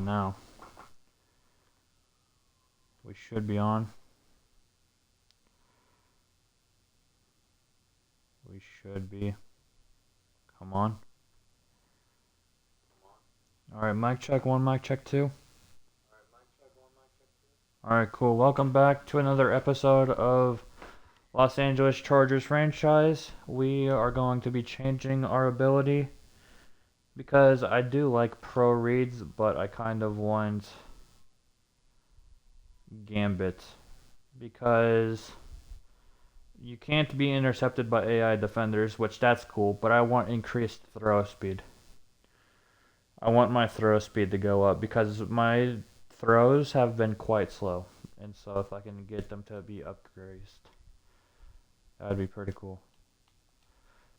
now. We should be on. We should be. Come on. Alright, mic check 1, mic check 2. Alright, cool. Welcome back to another episode of Los Angeles Chargers franchise. We are going to be changing our ability because I do like pro reads, but I kind of want Gambit because you can't be intercepted by AI defenders, which that's cool, but I want increased throw speed. I want my throw speed to go up because my throws have been quite slow, and so if I can get them to be upgraded, that would be pretty cool.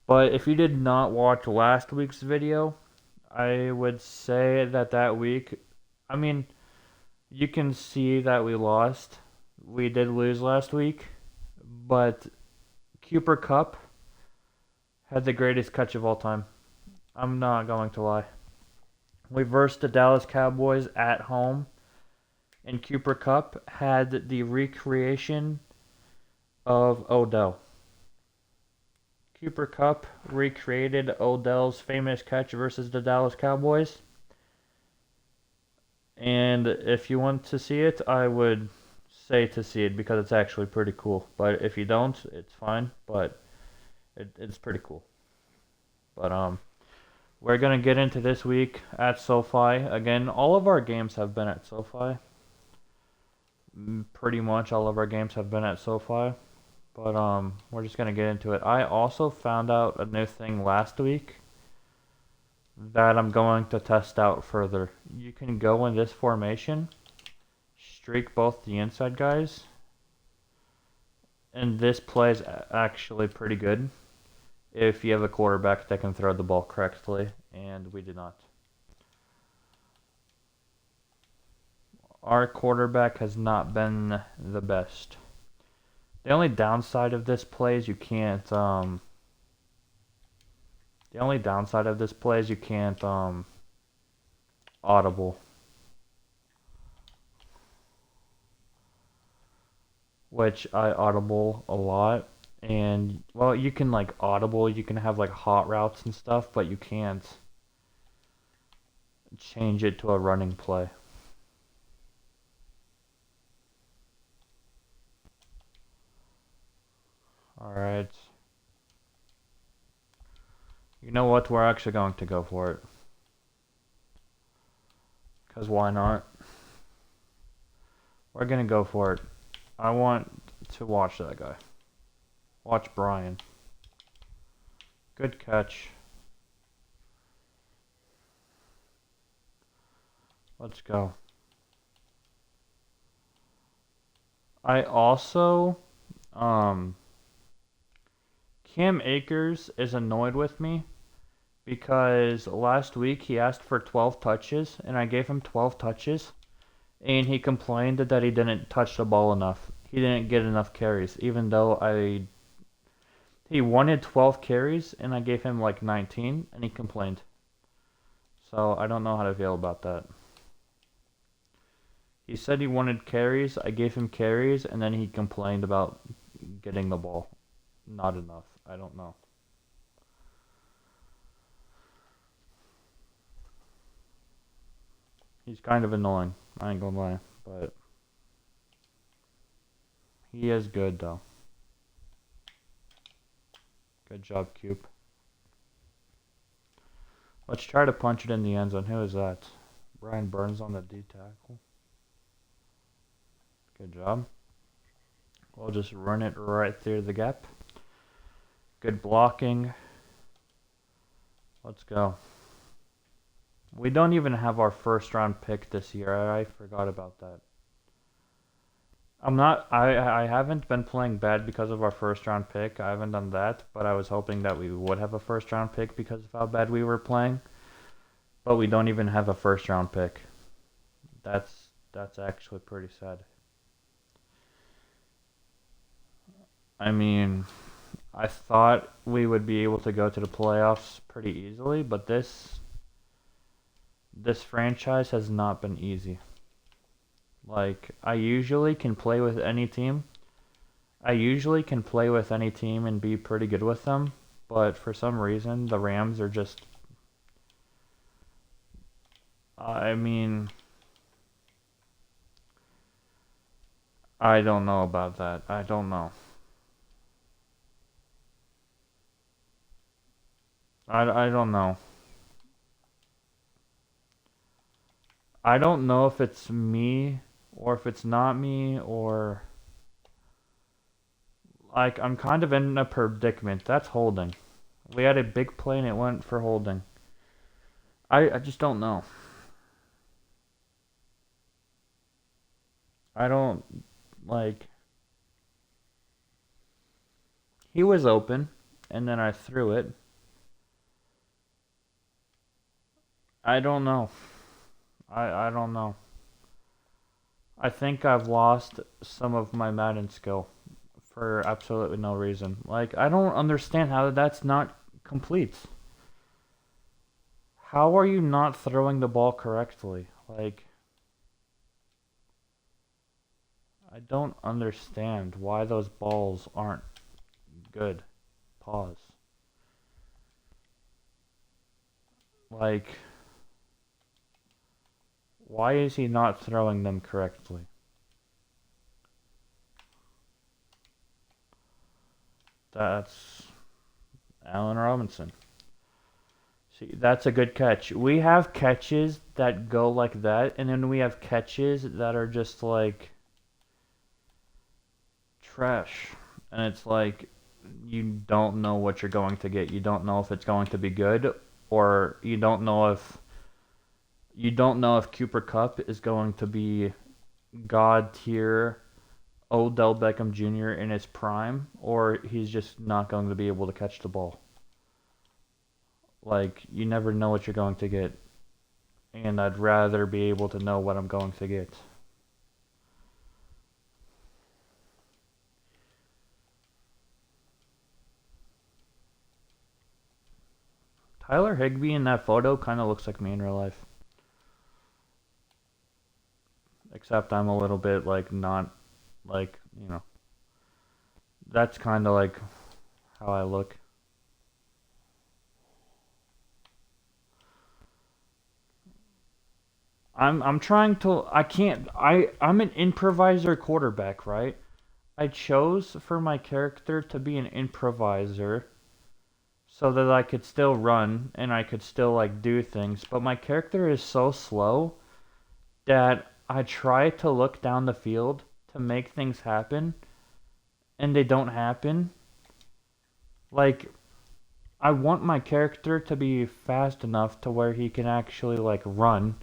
But if you did not watch last week's video, I would say that week, I mean, you can see that we lost. We did lose last week, but Cooper Kupp had the greatest catch of all time. I'm not going to lie. We versed the Dallas Cowboys at home, and Cooper Kupp had the recreation of Odell. Cooper Kupp recreated Odell's famous catch versus the Dallas Cowboys. And if you want to see it, I would say to see it because it's actually pretty cool. But if you don't, it's fine. But it's pretty cool. But we're gonna get into this week at SoFi. Again, all of our games have been at SoFi. Pretty much all of our games have been at SoFi. But we're just gonna get into it. I also found out a new thing last week that I'm going to test out further. You can go in this formation, streak both the inside guys, and this play is actually pretty good if you have a quarterback that can throw the ball correctly, and we did not. Our quarterback has not been the best. The only downside of this play is you can't audible. Which I audible a lot. And, well, you can, like, audible, you can have, like, hot routes and stuff, but you can't change it to a running play. Alright. You know what? We're actually going to go for it. Because why not? We're going to go for it. I want to watch that guy. Watch Brian. Good catch. Let's go. I also, Cam Akers is annoyed with me because last week he asked for 12 touches and I gave him 12 touches and he complained that he didn't touch the ball enough. He didn't get enough carries even though he wanted 12 carries and I gave him like 19 and he complained. So I don't know how to feel about that. He said he wanted carries, I gave him carries, and then he complained about getting the ball. Not enough. I don't know. He's kind of annoying, I ain't gonna lie, but he is good though. Good job, Coop. Let's try to punch it in the end zone. Who is that? Brian Burns on the D tackle. Good job. We'll just run it right through the gap. Good blocking. Let's go. We don't even have our first round pick this year. I forgot about that. I haven't been playing bad because of our first round pick. I haven't done that, but I was hoping that we would have a first round pick because of how bad we were playing. But we don't even have a first round pick. That's actually pretty sad. I mean, I thought we would be able to go to the playoffs pretty easily, but this This franchise has not been easy. Like, I usually can play with any team. I usually can play with any team and be pretty good with them, but for some reason, the Rams are just. I mean, I don't know about that. I don't know. I don't know. I don't know if it's me or if it's not me or. Like, I'm kind of in a predicament. That's holding. We had a big play and it went for holding. I just don't know. I don't. Like. He was open and then I threw it. I don't know. I don't know. I think I've lost some of my Madden skill for absolutely no reason. Like, I don't understand how that's not complete. How are you not throwing the ball correctly? Like, I don't understand why those balls aren't good. Pause. Like, why is he not throwing them correctly? That's Allen Robinson. See, that's a good catch. We have catches that go like that, and then we have catches that are just like trash. And it's like you don't know what you're going to get. You don't know if it's going to be good, or you don't know if Cooper Kupp is going to be god tier Odell Beckham Jr. in his prime, or he's just not going to be able to catch the ball. Like, you never know what you're going to get, and I'd rather be able to know what I'm going to get. Tyler Higbee in that photo kind of looks like me in real life. Except I'm a little bit, like, not, like, that's kind of like how I look. I'm trying to I can't I'm an improviser quarterback, right? I chose for my character to be an improviser so that I could still run and I could still like do things, but my character is so slow that I try to look down the field to make things happen and they don't happen. Like, I want my character to be fast enough to where he can actually like run,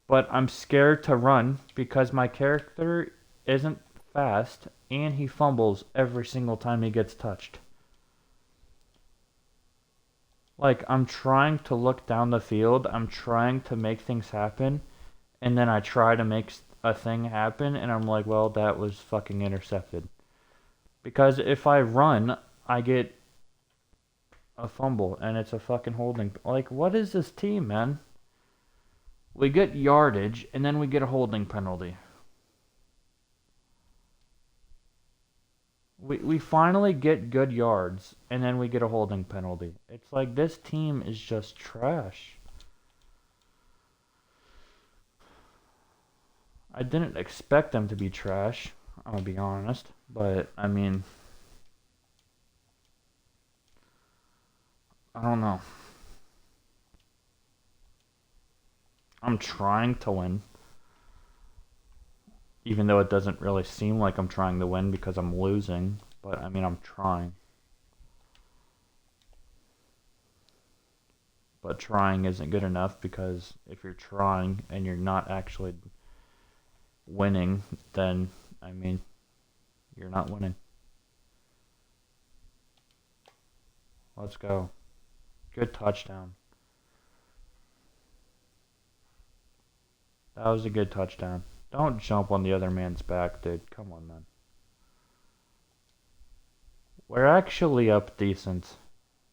but I'm scared to run because my character isn't fast and he fumbles every single time he gets touched. Like, I'm trying to look down the field, I'm trying to make things happen, and then I try to make a thing happen, and I'm like, well, that was fucking intercepted. Because if I run, I get a fumble, and it's a fucking holding. Like, what is this team, man? We get yardage, and then we get a holding penalty. We finally get good yards, and then we get a holding penalty. It's like this team is just trash. I didn't expect them to be trash, I'll be honest. But, I mean, I don't know. I'm trying to win. Even though it doesn't really seem like I'm trying to win because I'm losing. But, I mean, I'm trying. But trying isn't good enough because if you're trying and you're not actually winning, then, I mean, you're not winning. Let's go. Good touchdown. That was a good touchdown. Don't jump on the other man's back, dude. Come on, man. We're actually up decent.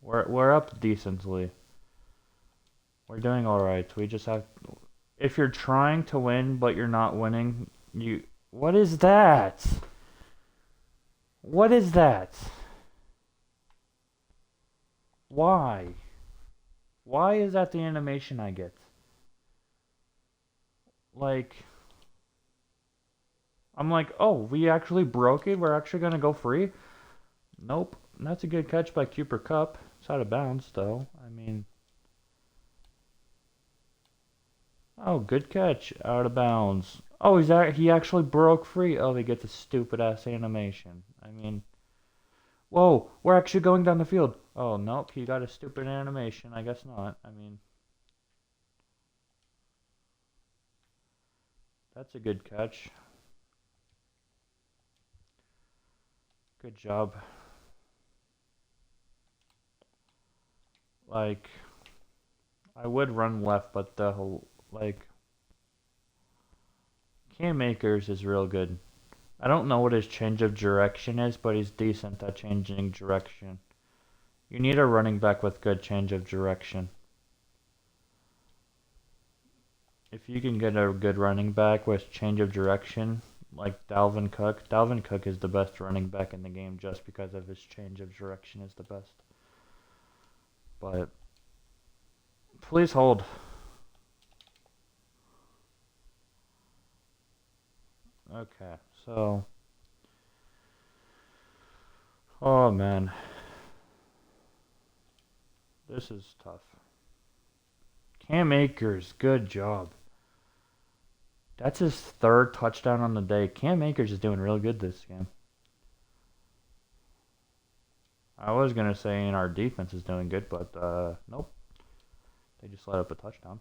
We're up decently. We're doing alright. We just have... If you're trying to win, but you're not winning, you... What is that? What is that? Why? Why is that the animation I get? Like... I'm like, oh, we actually broke it? We're actually gonna go free? Nope. That's a good catch by Cooper Kupp. It's out of bounds, though. I mean... Oh, good catch. Out of bounds. Oh, he actually broke free. Oh, he gets a stupid-ass animation. I mean... Whoa, we're actually going down the field. Oh, nope, he got a stupid animation. I guess not. I mean... That's a good catch. Good job. Like... I would run left, but the whole... Like... Cam Akers is real good. I don't know what his change of direction is, but he's decent at changing direction. You need a running back with good change of direction. If you can get a good running back with change of direction, like Dalvin Cook is the best running back in the game just because of his change of direction is the best. But please hold. Okay, so... Oh, man. This is tough. Cam Akers, good job. That's his third touchdown on the day. Cam Akers is doing real good this game. I was going to say our defense is doing good, but nope. They just let up a touchdown.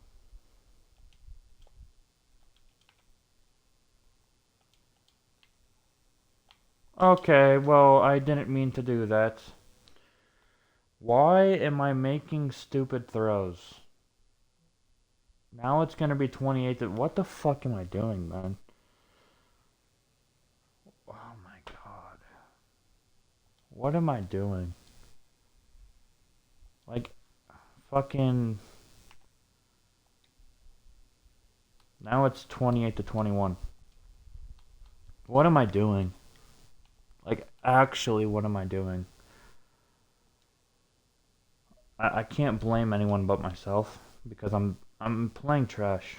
Okay, well, I didn't mean to do that. Why am I making stupid throws? Now it's gonna be 28 to... What the fuck am I doing, man? Oh my god. What am I doing? Like, fucking... Now it's 28 to 21. What am I doing? Like, actually, what am I doing? I can't blame anyone but myself because I'm playing trash.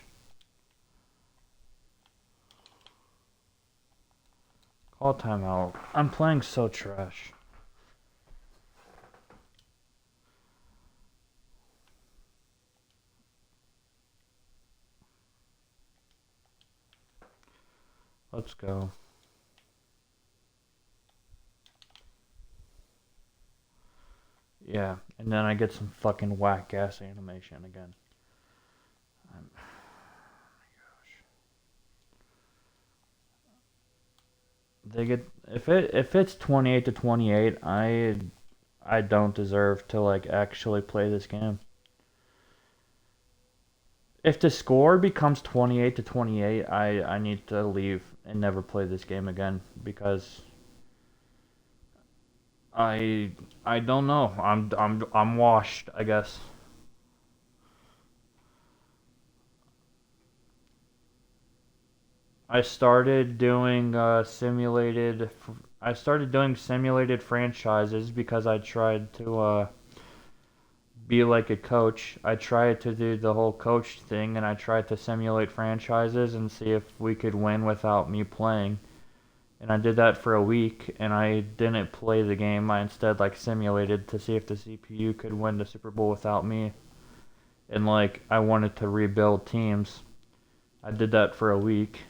Call timeout. I'm playing so trash. Let's go. Yeah, and then I get some fucking whack-ass animation again. Oh my gosh. They get... If it's 28 to 28, I don't deserve to, like, actually play this game. If the score becomes 28 to 28, I need to leave and never play this game again because... I don't know. I'm washed, I guess. I started doing simulated franchises because I tried to be like a coach. I tried to do the whole coach thing and I tried to simulate franchises and see if we could win without me playing. And I did that for a week, and I didn't play the game. I instead, like, simulated to see if the CPU could win the Super Bowl without me. And, like, I wanted to rebuild teams. I did that for a week.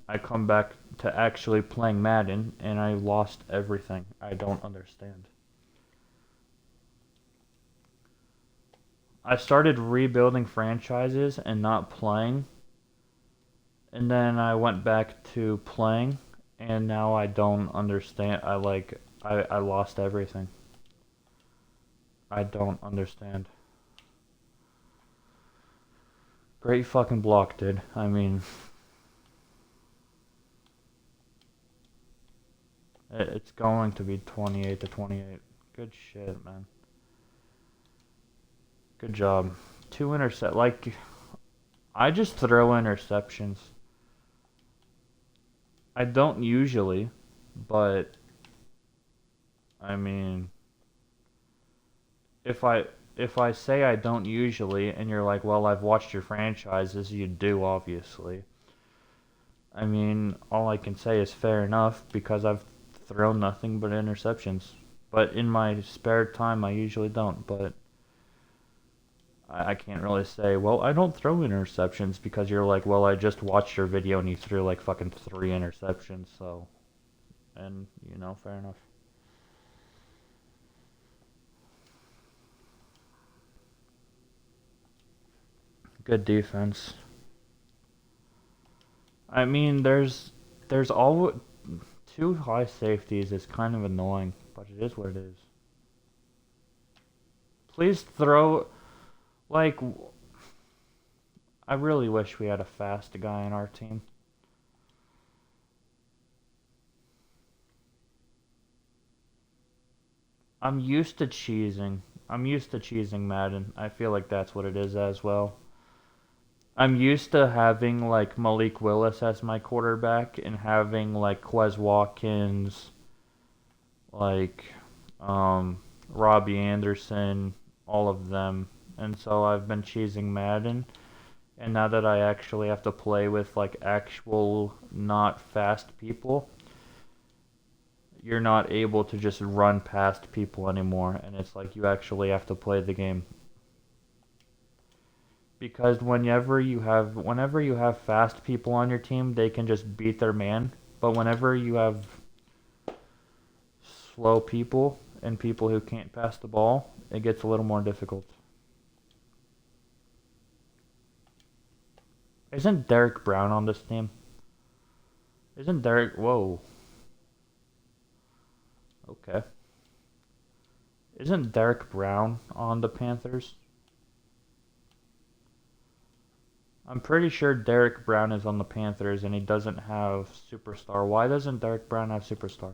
I come back to actually playing Madden, and I lost everything. I don't understand. I started rebuilding franchises and not playing. And then I went back to playing. And now I don't understand. I lost everything. I don't understand. Great fucking block, dude. I mean... It's going to be 28 to 28. Good shit, man. Good job. 2 intercept. Like, I just throw interceptions. I don't usually, but I mean, if I if I say I don't usually, and you're like, well, I've watched your franchises, you do, obviously. I mean, all I can say is fair enough because I've thrown nothing but interceptions. But in my spare time, I usually don't. But I can't really say, well, I don't throw interceptions because you're like, well, I just watched your video and you threw like fucking 3 interceptions, so. And, fair enough. Good defense. I mean, there's all 2 high safeties is kind of annoying, but it is what it is. Please throw, like, I really wish we had a fast guy on our team. I'm used to cheesing. I'm used to cheesing Madden. I feel like that's what it is as well. I'm used to having like Malik Willis as my quarterback and having like Quez Watkins, like Robbie Anderson, all of them. And so I've been cheesing Madden. And now that I actually have to play with like actual not fast people, you're not able to just run past people anymore, and it's like you actually have to play the game. Because whenever you have fast people on your team, they can just beat their man. But whenever you have slow people and people who can't pass the ball, it gets a little more difficult. Isn't Derek Brown on this team? Isn't Derek... Whoa. Okay. Isn't Derek Brown on the Panthers? I'm pretty sure Derek Brown is on the Panthers and he doesn't have Superstar. Why doesn't Derek Brown have Superstar?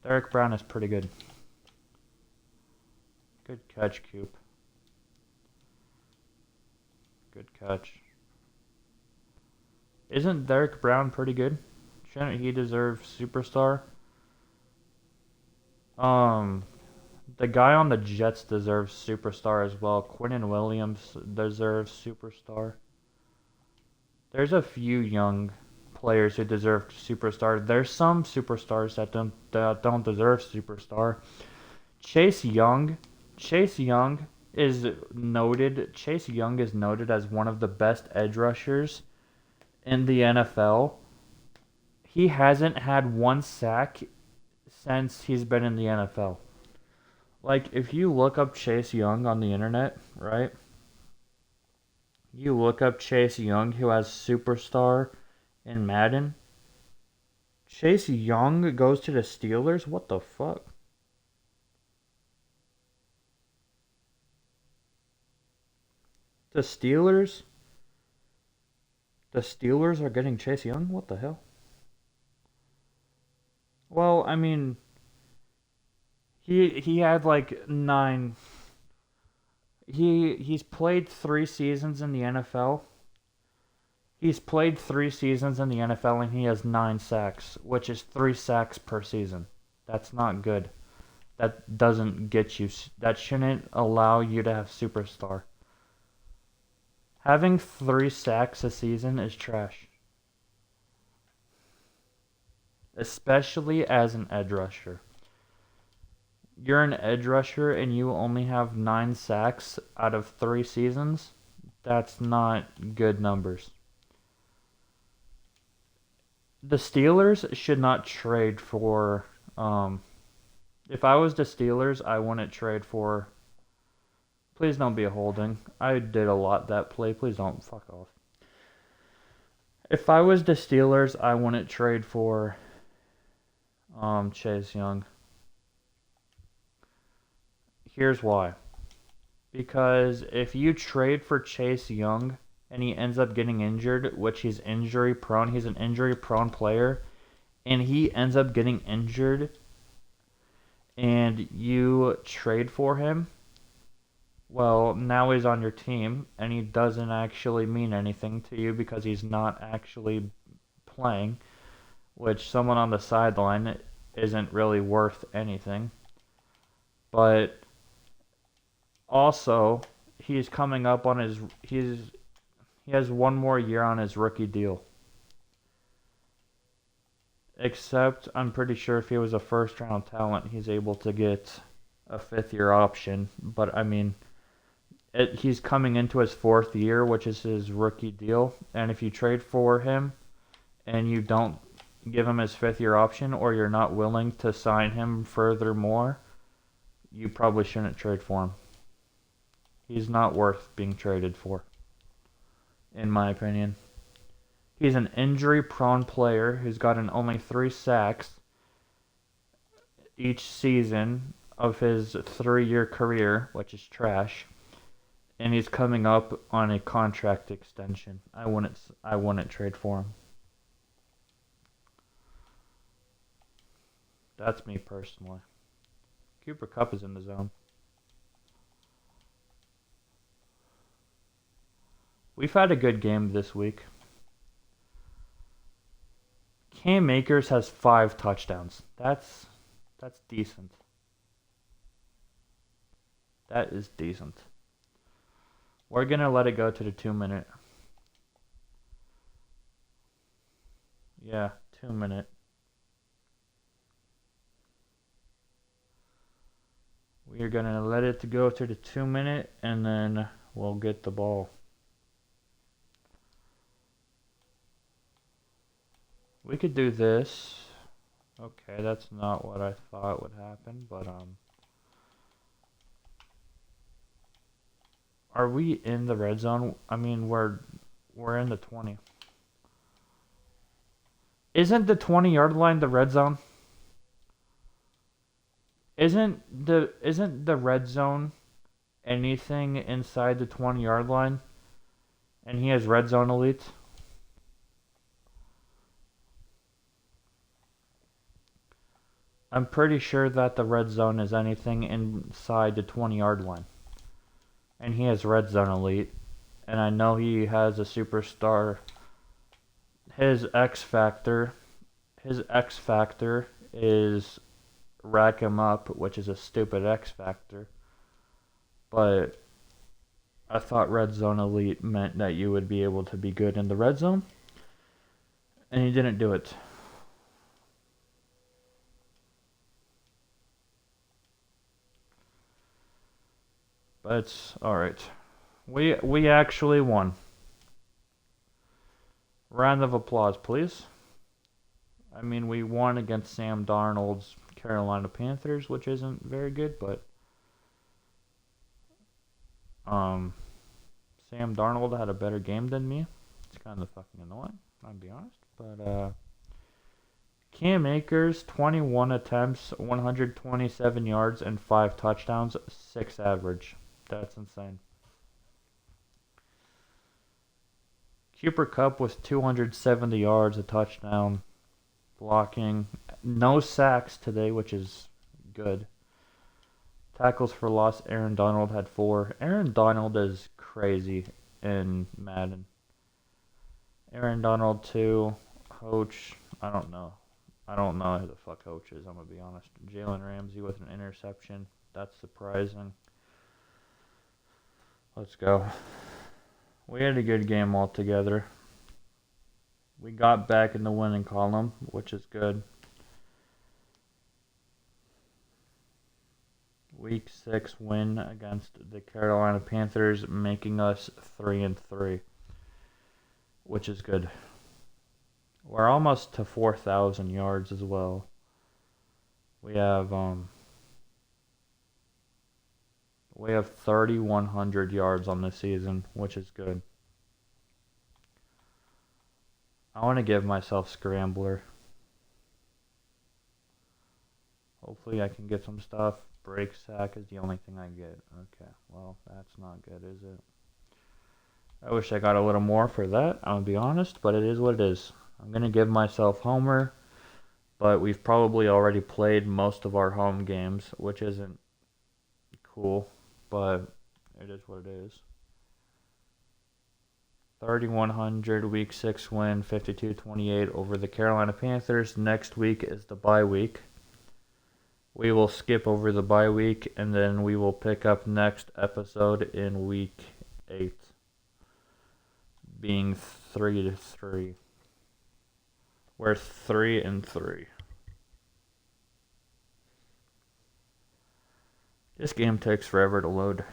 Derek Brown is pretty good. Good catch, Coop. Good catch. Isn't Derek Brown pretty good? Shouldn't he deserve Superstar? The guy on the Jets deserves Superstar as well. Quinnen Williams deserves Superstar. There's a few young players who deserve Superstar. There's some superstars that don't deserve Superstar. Chase Young is noted. Chase Young is noted as one of the best edge rushers in the NFL. He hasn't had 1 sack since he's been in the NFL. Like, if you look up Chase Young on the internet, right? You look up Chase Young, who has Superstar in Madden. Chase Young goes to the Steelers? What the fuck? The Steelers? The Steelers are getting Chase Young? What the hell? Well, I mean, he had like 9. He's played 3 seasons in the NFL. He's played 3 seasons in the NFL and he has 9 sacks, which is 3 sacks per season. That's not good. That doesn't get you. That shouldn't allow you to have Superstar. Having 3 sacks a season is trash. Especially as an edge rusher. You're an edge rusher and you only have 9 sacks out of 3 seasons. That's not good numbers. The Steelers should not trade for... if I was the Steelers, I wouldn't trade for... Please don't be a holding. I did a lot that play. Please don't. Fuck off. If I was the Steelers, I wouldn't trade for Chase Young. Here's why. Because if you trade for Chase Young and he ends up getting injured, which he's injury prone, he's an injury prone player, and he ends up getting injured and you trade for him, Well, now he's on your team, and he doesn't actually mean anything to you because he's not actually playing, which someone on the sideline isn't really worth anything. But also, he's coming up on he has one more year on his rookie deal. Except, I'm pretty sure if he was a first round talent, he's able to get a fifth year option. But I mean, he's coming into his fourth year, which is his rookie deal. And if you trade for him and you don't give him his fifth year option, or you're not willing to sign him furthermore, you probably shouldn't trade for him. He's not worth being traded for, in my opinion. He's an injury-prone player who's gotten only 3 sacks each season of his 3-year career, which is trash. And he's coming up on a contract extension. I wouldn't trade for him. That's me personally. Cooper Kupp is in the zone. We've had a good game this week. Cam Akers has 5 touchdowns. That's decent. That is decent. We're gonna let it go to the 2 minute. Yeah, 2 minute. We are gonna let it go to the 2 minute, and then we'll get the ball. We could do this. Okay, that's not what I thought would happen, but are we in the red zone? I mean, we're in the 20. Isn't the 20-yard line the red zone? Isn't the red zone anything inside the 20-yard line? And he has red zone elite? I'm pretty sure that the red zone is anything inside the 20-yard line. And he has red zone elite. And I know he has a superstar. His X factor is rack him up, which is a stupid X factor. But I thought red zone elite meant that you would be able to be good in the red zone. And he didn't do it. But it's alright. We actually won. Round of applause, please. I mean, we won against Sam Darnold's Carolina Panthers, which isn't very good, but Sam Darnold had a better game than me. It's kind of fucking annoying, I'll be honest. But Cam Akers, 21 attempts, 127 yards, and 5 touchdowns, 6 average. That's insane. Cooper Kupp was 270 yards, a touchdown, blocking. No sacks today, which is good. Tackles for loss, Aaron Donald had 4. Aaron Donald is crazy in Madden. Aaron Donald 2. Hoach, I don't know. I don't know who the fuck Hoach is, I'm going to be honest. Jalen Ramsey with an interception. That's surprising. Let's go. We had a good game altogether. We got back in the winning column, which is good. Week 6 win against the Carolina Panthers, making us 3-3, which is good. We're almost to 4,000 yards as well. We have 3,100 yards on the season, which is good. I want to give myself Scrambler. Hopefully I can get some stuff. Break sack is the only thing I get. Okay, well, that's not good, is it? I wish I got a little more for that, I'll be honest, but it is what it is. I'm going to give myself Homer, but we've probably already played most of our home games, which isn't cool, but it is what it is. 3,100, week 6 win, 52-28 over the Carolina Panthers. Next week is the bye week. We will skip over the bye week, and then we will pick up next episode in week 8, being 3-3. We're 3-3. This game takes forever to load.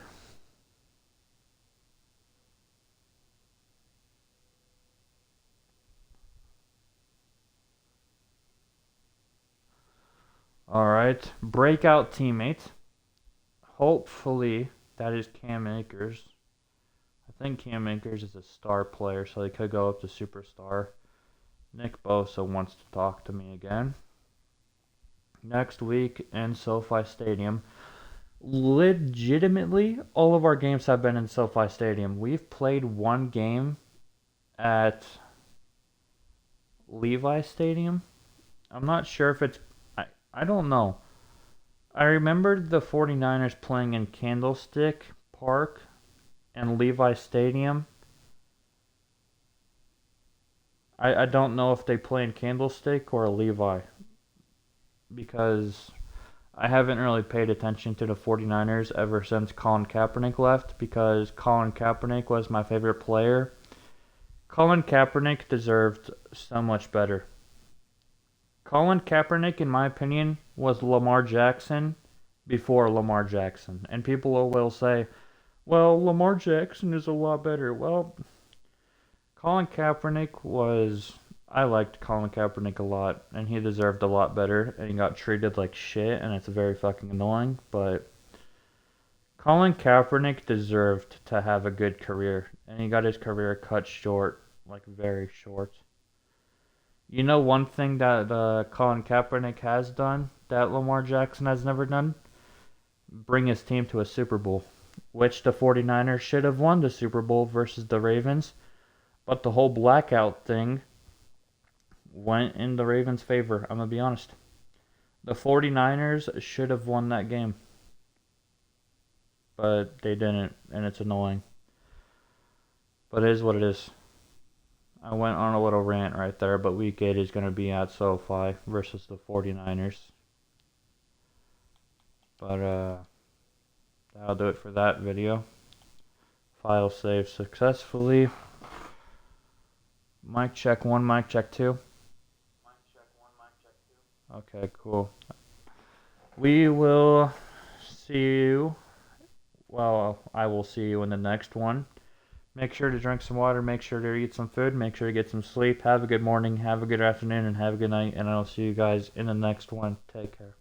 Alright, breakout teammate. Hopefully that is Cam Akers. I think Cam Akers is a star player, so he could go up to superstar. Nick Bosa wants to talk to me again. Next week in SoFi Stadium. Legitimately, all of our games have been in SoFi Stadium. We've played one game at Levi Stadium. I'm not sure if it's... I don't know. I remembered the 49ers playing in Candlestick Park and Levi Stadium. I don't know if they play in Candlestick or Levi, because I haven't really paid attention to the 49ers ever since Colin Kaepernick left, because Colin Kaepernick was my favorite player. Colin Kaepernick deserved so much better. Colin Kaepernick, in my opinion, was Lamar Jackson before Lamar Jackson. And people will say, well, Lamar Jackson is a lot better. Well, Colin Kaepernick was... I liked Colin Kaepernick a lot, and he deserved a lot better, and he got treated like shit, and it's very fucking annoying, but Colin Kaepernick deserved to have a good career, and he got his career cut short, like very short. You know one thing that Colin Kaepernick has done that Lamar Jackson has never done? Bring his team to a Super Bowl, which the 49ers should have won the Super Bowl versus the Ravens, but the whole blackout thing went in the Ravens' favor. I'm going to be honest. The 49ers should have won that game, but they didn't, and it's annoying. But it is what it is. I went on a little rant right there, but week 8 is going to be at SoFi versus the 49ers. But that'll do it for that video. File saved successfully. Mic check 1, mic check 2. Okay, cool. We will see you. Well, I will see you in the next one. Make sure to drink some water, make sure to eat some food, make sure to get some sleep. Have a good morning, have a good afternoon, and have a good night. And I'll see you guys in the next one. Take care.